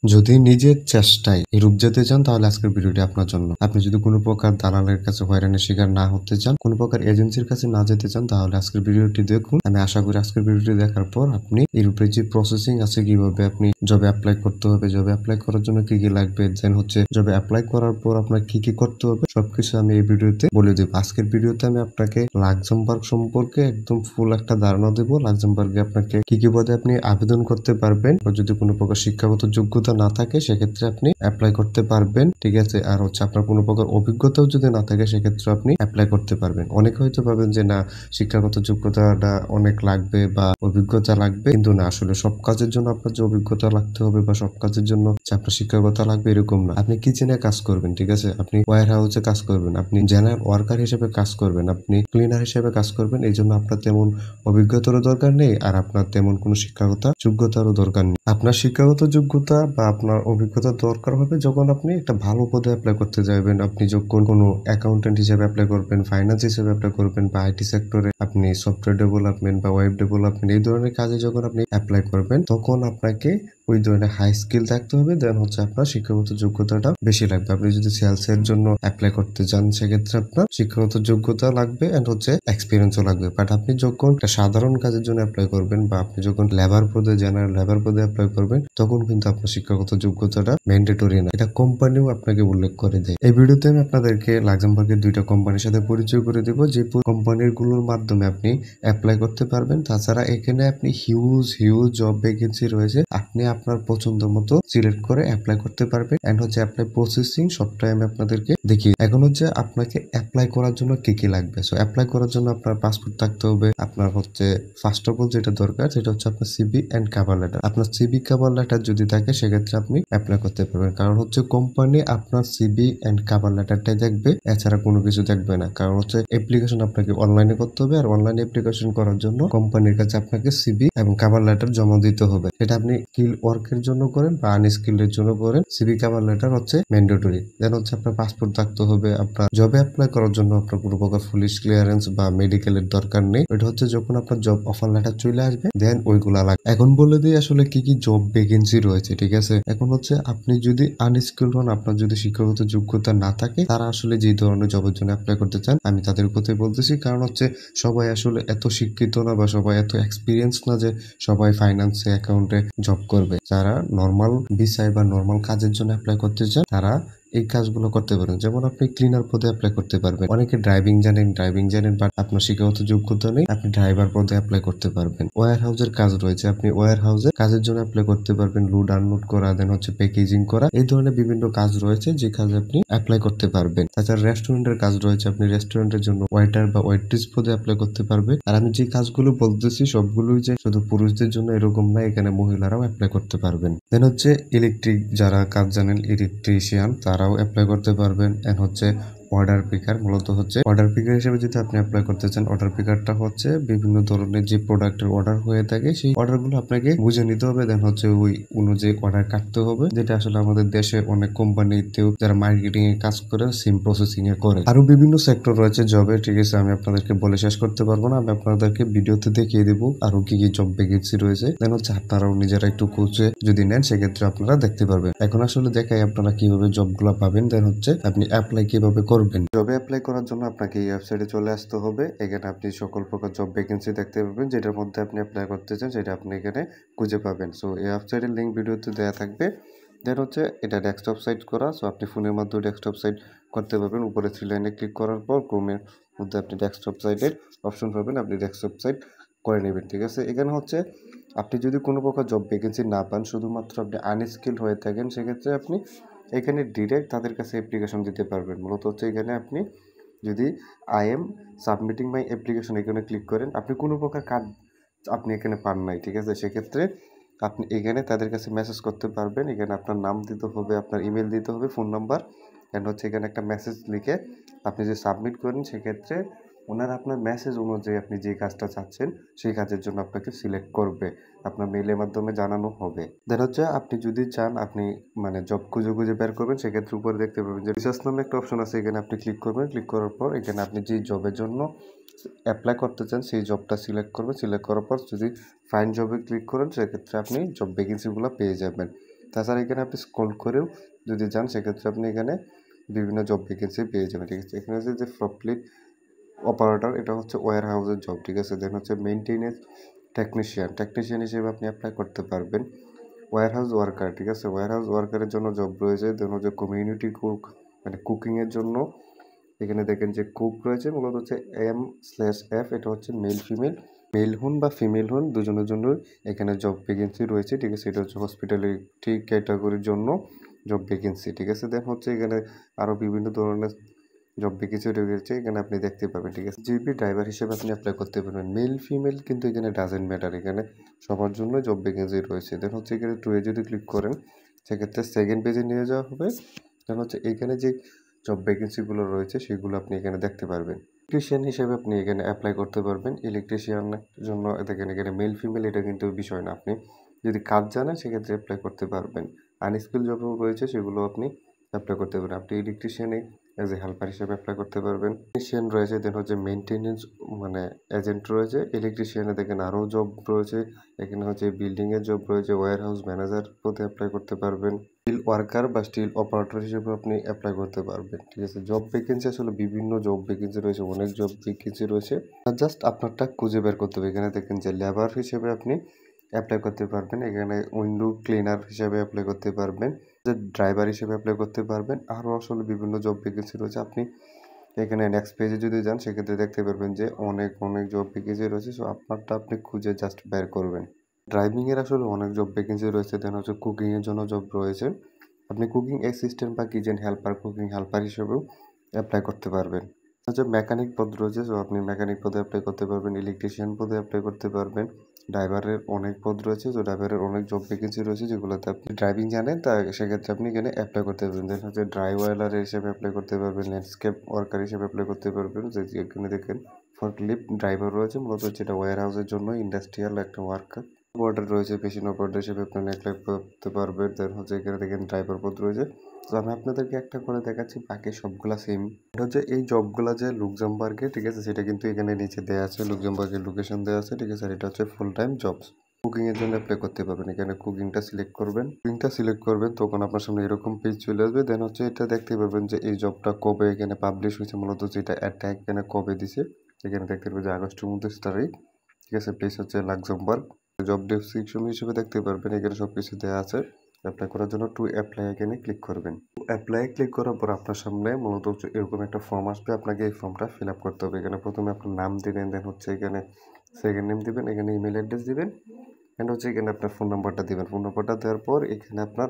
যদি নিজের চেষ্টায় এরূপ যেতে চান তাহলে আজকের ভিডিওটি আপনার জন্য। আপনি যদি কোনো প্রকার দালালের কাছে হয়রানির শিকার না হতে চান, কোনো প্রকার এজেন্সির কাছে না যেতে চান তাহলে আজকের ভিডিওটি দেখুন। আমি আশা করি আজকের ভিডিওটি দেখার পর আপনি এরূপে যে প্রসেসিং আছে কিভাবে আপনি জবে অ্যাপ্লাই করতে হবে, জবে অ্যাপ্লাই করার জন্য কি কি লাগবে, দেন হচ্ছে জবে অ্যাপ্লাই করার পর আপনার কি কি করতে হবে সবকিছু আমি এই ভিডিওতে বলে দেব। আজকের ভিডিওতে আমি আপনাকে লাক্সেমবার্গ সম্পর্কে একদম ফুল একটা ধারণা দেব। লাক্সেমবার্গে আপনাকে কি কি পদে আপনি আবেদন করতে পারবেন, যদি কোনো প্রকার শিক্ষাগত যোগ্যতা না থাকে সেক্ষেত্রে আপনি অ্যাপ্লাই করতে পারবেন, ঠিক আছে। আর হচ্ছে আপনার কোনো প্রকার অভিজ্ঞতাও যদি না থাকে সেক্ষেত্রে আপনি অ্যাপ্লাই করতে পারবেন। অনেকে হয়তো ভাবেন যে না, শিক্ষাগত যোগ্যতাটা অনেক লাগবে বা অভিজ্ঞতা লাগবে, কিন্তু না, আসলে সব কাজের জন্য আপনার যে অভিজ্ঞতা লাগতে হবে বা সব কাজের জন্য যে আপনার শিক্ষাগতা লাগবে এরকম না। আপনি কিচেনে কাজ করবেন, ঠিক আছে, আপনি ওয়্যার হাউসে কাজ করবেন, আপনি জেনারেল ওয়ার্কার হিসেবে কাজ করবেন, আপনি ক্লিনার হিসেবে কাজ করবেন, এই জন্য আপনার তেমন অভিজ্ঞতারও দরকার নেই আর আপনার তেমন কোনো শিক্ষাগত যোগ্যতারও দরকার নেই। আপনার শিক্ষাগত যোগ্যতা বা আপনার অভিজ্ঞতা দরকার হবে যখন আপনি একটা ভালো পদে অ্যাপ্লাই করতে যাবেন। আপনি যখন কোনো অ্যাকাউন্টেন্ট হিসেবে অ্যাপ্লাই করবেন, ফাইন্যান্স হিসেবে অ্যাপ্লাই করবেন, বা আইটি সেক্টরে আপনি সফটওয়্যার ডেভেলপমেন্ট বা ওয়েব ডেভেলপমেন্ট এই ধরনের কাজে যখন আপনি অ্যাপ্লাই করবেন তখন আপনাকে ওই ধরনের হাই স্কিল থাকতে হবে। দেন হচ্ছে আপনার শিক্ষাগত যোগ্যতাটা বেশি লাগবে। আপনি যদি সেলস এর জন্য অ্যাপ্লাই করতে চান সেক্ষেত্রে আপনার শিক্ষাগত যোগ্যতা লাগবে এন্ড হচ্ছে এক্সপিরিয়েন্সও লাগবে। বাট আপনি যখন একটা সাধারণ কাজের জন্য অ্যাপ্লাই করবেন বা আপনি যখন লেবার পদে, জেনারেল লেবার পদে অ্যাপ্লাই করবেন তখন কিন্তু আপনার শিক্ষাগত যোগ্যতাটা ম্যান্ডেটরি না, এটা কোম্পানিও আপনাকে উল্লেখ করে দেয়। এই ভিডিওতে আমি আপনাদেরকে লাক্সেমবার্গের দুইটা কোম্পানির সাথে পরিচয় করে দেব, যে কোম্পানির গুলোর মাধ্যমে আপনি অ্যাপ্লাই করতে পারবেন। তাছাড়া এখানে আপনি হিউজ জব ভ্যাকেন্সি রয়েছে, আপনি আপনার পছন্দ মতো সিলেক্ট করে অ্যাপ্লাই করতে পারবেন। এন্ড হচ্ছে অ্যাপ্লাই প্রসেসিং সবটাই আমি আপনাদেরকে দেখি। এখন হচ্ছে আপনাকে অ্যাপ্লাই করার জন্য কি কি লাগবে। সো অ্যাপ্লাই করার জন্য আপনার পাসপোর্ট থাকতে হবে। আপনার হচ্ছে ফার্স্ট অফ অল যেটা দরকার সেটা হচ্ছে আপনার সিবি এন্ড কভার লেটার। আপনার সিবি কভার লেটার যদি থাকে সেক্ষেত্রে আপনি অ্যাপ্লাই করতে পারবেন, কারণ হচ্ছে কোম্পানি আপনার সিবি এন্ড কভার লেটারটাই দেখবে, এছাড়া কোনো কিছু দেখবে না। কারণ হচ্ছে অ্যাপ্লিকেশন আপনাকে অনলাইনে করতে হবে, আর অনলাইনে অ্যাপ্লিকেশন করার জন্য কোম্পানির কাছে আপনাকে সিবি এবং কভার লেটার জমা দিতে হবে। সেটা আপনি স্কিল ওয়ার্কের জন্য করেন বা আনস্কিল্ডের জন্য করেন, সিবি কভার লেটার হচ্ছে ম্যান্ডেটরি। দেন হচ্ছে আপনার পাসপোর্ট থাকতে হবে। আপনার জবে অ্যাপ্লাই করার জন্য আপনার কোনো প্রকার পুলিশ ক্লিয়ারেন্স বা মেডিকেলের দরকার নেই, এটা হচ্ছে যখন আপনার জব অফার লেটার চলে আসবে দেন ওইগুলা লাগবে। এখন বলে দিই আসলে কি কি জব ভ্যাকেন্সি রয়েছে, ঠিক আছে। এখন হচ্ছে আপনি যদি আনস্কিল্ড হন, আপনার যদি শিক্ষাগত যোগ্যতা না থাকে, তারা আসলে যে ধরনের জবের জন্য অ্যাপ্লাই করতে চান আমি তাদের কথাই বলতেছি। কারণ হচ্ছে সবাই আসলে এত শিক্ষিত না বা সবাই এত এক্সপিরিয়েন্স না যে সবাই ফাইন্যান্সে অ্যাকাউন্টে জব করবে। যারা নর্মাল বিষয় বা নর্মাল কাজের জন্য অ্যাপ্লাই করতে চান তারা এই কাজগুলো করতে পারেন। যেমন আপনি ক্লিনার পদে অ্যাপ্লাই করতে পারবেন। অনেকে ড্রাইভিং জানেন বাট আপনার শিক্ষাগত যোগ্যতা নেই, আপনি ড্রাইভার পদে অ্যাপ্লাই করতে পারবেন। ওয়্যার হাউসের কাজ রয়েছে, আপনি ওয়্যার হাউসে কাজের জন্য অ্যাপ্লাই করতে পারবেন। লোড আনলোড করা, দেন হচ্ছে প্যাকেজিং করা, এই ধরনের বিভিন্ন কাজ রয়েছে যে কাজে আপনি অ্যাপ্লাই করতে পারবেন। তাছাড়া রেস্টুরেন্টের কাজ রয়েছে, আপনি রেস্টুরেন্টের জন্য ওয়েটার বা ওয়েট্রেস পদে অ্যাপ্লাই করতে পারবেন। আর আমি যে কাজগুলো বলতেছি সবগুলোই যে শুধু পুরুষদের জন্য এরকম না, এখানে মহিলারাও অ্যাপ্লাই করতে পারবেন। দেন হচ্ছে ইলেকট্রিক যারা কাজ জানেন, ইলেকট্রিশিয়ান, তারাও অ্যাপ্লাই করতে পারবেন। এন্ড হচ্ছে অর্ডার পিকার, মূলত হচ্ছে অর্ডার পিকার হিসেবে যদি আপনি অ্যাপ্লাই করতে চান, অর্ডার পিকারটা হচ্ছে বিভিন্ন ধরনের যে প্রোডাক্টের অর্ডার হয়ে থাকে সেই অর্ডারগুলো আপনাকে বুঝে নিতে হবে, দেন হচ্ছে ওই অনুযায়ী অর্ডার কাটতে হবে, যেটা আসলে আমাদের দেশে অনেক কোম্পানিতেও যারা মার্কেটিং এ কাজ করে সেম প্রসেসিং এ করে। আরো বিভিন্ন সেক্টর রয়েছে জবে, ঠিক আছে, আমি আপনাদেরকে বলে শেষ করতে পারবো না, আমি আপনাদেরকে ভিডিওতে দেখিয়ে দেবো আরো কি কি জব ভ্যাকেন্সি রয়েছে। দেন হচ্ছে আপনারাও নিজেরা একটু খুঁজে যদি নেন সেক্ষেত্রে আপনারা দেখতে পারবেন। এখন আসলে দেখাই আপনারা কিভাবে জবগুলো পাবেন, দেন হচ্ছে আপনি অ্যাপ্লাই কিভাবে করবেন। জবে অ্যাপ্লাই করার জন্য আপনাকে এই ওয়েবসাইটে চলে আসতে হবে। এখানে আপনি সকল প্রকার জব ভ্যাকেন্সি দেখতে পাবেন, যেটার মধ্যে আপনি অ্যাপ্লাই করতে চান সেটা আপনি এখানে খুঁজে পাবেন। সো এই ওয়েবসাইটের লিঙ্ক ভিডিওতে দেওয়া থাকবে। দেন হচ্ছে এটা ডেস্কটপ সাইট করা, সো আপনি ফোনের মাধ্যমে ডেস্কটপ সাইট করতে পারবেন। উপরে থ্রি লাইনে ক্লিক করার পর ক্রোমের মধ্যে আপনি ডেস্কটপ সাইটের অপশন পাবেন, আপনি ডেস্কটপ সাইট করে নেবেন, ঠিক আছে। এখানে হচ্ছে আপনি যদি কোনো প্রকার জব ভ্যাকেন্সি না পান, শুধুমাত্র আপনি আনস্কিল্ড হয়ে থাকেন, সেক্ষেত্রে আপনি এখানে ডিরেক্ট তাদের কাছে অ্যাপ্লিকেশন দিতে পারবেন। মূলত হচ্ছে এখানে আপনি যদি I am submitting my application এখানে ক্লিক করেন, আপনি কোনো প্রকার কাজ আপনি এখানে পান নাই, ঠিক আছে, সেক্ষেত্রে আপনি এখানে তাদের কাছে মেসেজ করতে পারবেন। এখানে আপনার নাম দিতে হবে, আপনার ইমেল দিতে হবে, ফোন নাম্বার, অ্যান্ড হচ্ছে এখানে একটা মেসেজ লিখে আপনি যে সাবমিট করেন সেক্ষেত্রে ওনারা আপনার মেসেজ অনুযায়ী আপনি যে কাজটা চাচ্ছেন সেই কাজের জন্য আপনাকে সিলেক্ট করবে, আপনার মেইলের মাধ্যমে জানানো হবে। দেন হচ্ছে আপনি যদি চান আপনি মানে জব খুঁজে বের করবেন, সেক্ষেত্রে উপরে দেখতে পাবেন যে রিসার্চ নামে একটা অপশন আছে, এখানে আপনি ক্লিক করবেন। ক্লিক করার পর এখানে আপনি যে জবের জন্য অ্যাপ্লাই করতে চান সেই জবটা সিলেক্ট করবেন। সিলেক্ট করার পর যদি ফাইন্ড জবে ক্লিক করেন সেক্ষেত্রে আপনি জব ভ্যাকেন্সিগুলো পেয়ে যাবেন। তাছাড়া এখানে আপনি স্ক্রল করেও যদি যান সেক্ষেত্রে আপনি এখানে বিভিন্ন জব ভ্যাকেন্সি পেয়ে যাবেন, ঠিক আছে। এখানে হচ্ছে যে ফ্রকলিফট অপারেটর, এটা হচ্ছে ওয়্যার হাউসের জব, ঠিক আছে। দেন হচ্ছে মেইনটেনেন্স টেকনিশিয়ান হিসেবে আপনি অ্যাপ্লাই করতে পারবেন। ওয়্যার হাউস ওয়ার্কার, ঠিক আছে, ওয়্যার হাউস ওয়ার্কারের জন্য জব রয়েছে। দেন হচ্ছে কমিউনিটি কুক, মানে কুকিংয়ের জন্য এখানে দেখেন যে কুক রয়েছে, মূলত হচ্ছে M/F, এটা হচ্ছে মেল ফিমেল, মেল হন বা ফিমেল হন দুজনের জন্য এখানে জব ভ্যাকেন্সি রয়েছে, ঠিক আছে। এটা হচ্ছে হসপিটালিটি ক্যাটাগরির জন্য জব ভ্যাকেন্সি, ঠিক আছে। দেন হচ্ছে এখানে আরও বিভিন্ন ধরনের জব ভ্যাকেন্সি রয়েছে, এখানে আপনি দেখতে পাবেন, ঠিক আছে। জিপি ড্রাইভার হিসেবে আপনি অ্যাপ্লাই করতে পারবেন, মেল ফিমেল কিন্তু এখানে ডাজেন্ট ম্যাটার, এখানে সবার জন্য জব ভ্যাকেন্সি রয়েছে। দেন হচ্ছে এখানে টুয়ে যদি ক্লিক করেন সেক্ষেত্রে সেকেন্ড পেজে নিয়ে যাওয়া হবে। দেন হচ্ছে এখানে যে জব ভ্যাকেন্সিগুলো রয়েছে সেগুলো আপনি এখানে দেখতে পারবেন। ইলেকট্রিশিয়ান হিসেবে আপনি এখানে অ্যাপ্লাই করতে পারবেন। ইলেকট্রিশিয়ানের জন্য দেখেন এখানে মেল ফিমেল এটা কিন্তু বিষয় না, আপনি যদি কাজ জানেন সেক্ষেত্রে অ্যাপ্লাই করতে পারবেন। আনস্কিল জবও রয়েছে, সেগুলো আপনি অ্যাপ্লাই করতে পারবেন। আপনি ইলেকট্রিশিয়ানে অ্যাজ এ হেল্পার হিসেবে অ্যাপ্লাই করতে পারবেন। টেকনিশিয়ান রয়েছে, দেন হচ্ছে মেনটেনেন্স মানে এজেন্ট রয়েছে। ইলেকট্রিশিয়ানে দেখেন আরও জব রয়েছে, এখানে হচ্ছে বিল্ডিংয়ের জব রয়েছে, ওয়্যার হাউস ম্যানেজার পদে অ্যাপ্লাই করতে পারবেন। স্টিল ওয়ার্কার বা স্টিল অপারেটর হিসেবে আপনি অ্যাপ্লাই করতে পারবেন, ঠিক আছে। জব ভ্যাকেন্সি আসলে বিভিন্ন জব ভ্যাকেন্সি রয়েছে, অনেক জব ভ্যাকেন্সি রয়েছে, জাস্ট আপনারটা খুঁজে বের করতে হবে। এখানে দেখেন যে লেবার হিসেবে আপনি অ্যাপ্লাই করতে পারবেন, এখানে উইন্ডো ক্লিনার হিসেবে অ্যাপ্লাই করতে পারবেন, যে ড্রাইভার হিসেবে অ্যাপ্লাই করতে পারবেন। আরও আসলে বিভিন্ন জব ভ্যাকেন্সি রয়েছে। আপনি এখানে নেক্সট পেজে যদি যান সেক্ষেত্রে দেখতে পারবেন যে অনেক অনেক জব ভ্যাকেন্সি রয়েছে। সো আপনারটা আপনি খুঁজে জাস্ট বের করবেন। ড্রাইভিংয়ের আসলে অনেক জব ভ্যাকেন্সি রয়েছে। দেন হচ্ছে কুকিংয়ের জন্য জব রয়েছে, আপনি কুকিং অ্যাসিস্ট্যান্ট বা কিচেন হেল্পার, কুকিং হেল্পার হিসেবেও অ্যাপ্লাই করতে পারবেন। হচ্ছে মেকানিক পদ রয়েছে, সো আপনি মেকানিক পদে অ্যাপ্লাই করতে পারবেন, ইলেকট্রিশিয়ান পদে অ্যাপ্লাই করতে পারবেন। ড্রাইভারের অনেক পদ রয়েছে, তো ড্রাইভারের অনেক জব ভ্যাকেন্সি রয়েছে যেগুলোতে আপনি ড্রাইভিং জানেন, তা সেক্ষেত্রে আপনি এখানে অ্যাপ্লাই করতে পারবেন। দেন হচ্ছে ড্রাইভার হিসেবে অ্যাপ্লাই করতে পারবেন, ল্যান্ডস্কেপ ওয়ার্কার হিসেবে অ্যাপ্লাই করতে পারবেন। যে এখানে দেখেন ফরক্লিফট ড্রাইভার রয়েছে, মূলত হচ্ছে এটা ওয়্যার হাউসের জন্য ইন্ডাস্ট্রিয়াল একটা ওয়ার্কার। অপারেটর রয়েছে, মেশিন অপারেটর হিসেবে আপনি অ্যাপ্লাই করতে পারবেন। দেন হচ্ছে এখানে দেখেন ড্রাইভার পদ রয়েছে। তো আমি আপনাদেরকে একটা করে দেখাচ্ছি, বাকি সবগুলা সেম। এটা হচ্ছে এই জবগুলা যে লুক্সেমবার্গে, ঠিক আছে, সেটা কিন্তু এখানে নিচে দেওয়া আছে, লুক্সেমবার্গের লোকেশন দেওয়া আছে, ঠিক আছে। আর এটা হচ্ছে ফুল টাইম জবস। কুকিং এর জন্য অ্যাপ্লাই করতে পারবেন, এখানে কুকিংটা সিলেক্ট করবেন, তখন আপনার সামনে এরকম পেজ চলে আসবে। দেন হচ্ছে এটা দেখতে পারবেন যে এই জবটা কবে এখানে পাবলিশ হয়েছে, মূলত যেটা অ্যাডটা এখানে কবে দিছে, এখানে দেখতে পারবেন যে আগস্টের 29 তারিখ, ঠিক আছে। প্লেস হচ্ছে লাক্সেমবার্গ। জব ডেসক্রিপশন হিসেবে দেখতে পারবেন এখানে সবকিছু দেওয়া আছে। অ্যাপ্লাই করার জন্য টু অ্যাপ্লাই এখানে ক্লিক করবেন। অ্যাপ্লাই ক্লিক করার পর আপনার সামনে মূলত হচ্ছে এরকম একটা ফর্ম আসবে, আপনাকে এই ফর্মটা ফিল আপ করতে হবে। এখানে প্রথমে আপনার নাম দিবেন, দেন হচ্ছে এখানে সেকেন্ড নেম দিবেন, এখানে ইমেল অ্যাড্রেস দিবেন, এন্ড হচ্ছে এখানে আপনার ফোন নাম্বারটা দিবেন। ফোন নাম্বারটা দেওয়ার পর এখানে আপনার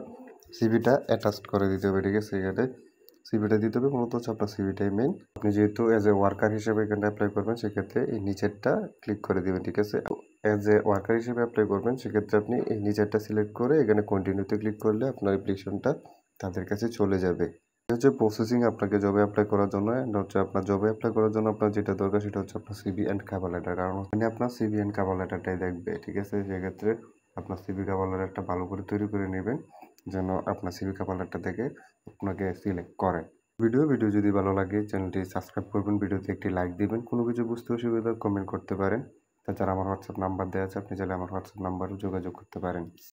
সিভিটা অ্যাটাচ করে দিতে হবে, ঠিক আছে। এখানে সিভিটা দিতে হবে, মূলত হচ্ছে আপনার সিভিটাই মেইন। আপনি যেহেতু অ্যাজ এ ওয়ার্কার হিসেবে এখানে অ্যাপ্লাই করবেন, সেক্ষেত্রে এই নিচেরটা ক্লিক করে দিবেন, ঠিক আছে। অ্যাজ এ ওয়ার্কার হিসেবে অ্যাপ্লাই করবেন, সেক্ষেত্রে আপনি এই নিচেরটা সিলেক্ট করে এখানে কন্টিনিউতে ক্লিক করলে আপনার অ্যাপ্লিকেশনটা তাদের কাছে চলে যাবে। এটা হচ্ছে প্রসেসিং আপনাকে জবে অ্যাপ্লাই করার জন্য। এন্ড হচ্ছে আপনার জবে অ্যাপ্লাই করার জন্য আপনার যেটা দরকার সেটা হচ্ছে আপনার সিভি অ্যান্ড কভার লেটার, কারণ ওখানে আপনার সিভি অ্যান্ড কভার লেটারটাই দেখবে, ঠিক আছে। সেক্ষেত্রে আপনার সিভি কভার লেটারটা ভালো করে তৈরি করে নেবেন, যেন আপনার সিভি কভার লেটার থেকে আপনাকে সিলেক্ট করে। ভিডিও যদি ভালো লাগে চ্যানেলটি সাবস্ক্রাইব করবেন, ভিডিওতে একটি লাইক দিবেন, কোনো কিছু বুঝতে অসুবিধা কমেন্ট করতে পারেন। তাছাড়া আমার হোয়াটসঅ্যাপ নাম্বার দেওয়া আছে, আপনি চাইলে আমার হোয়াটসঅ্যাপ নাম্বারও যোগাযোগ করতে পারেন।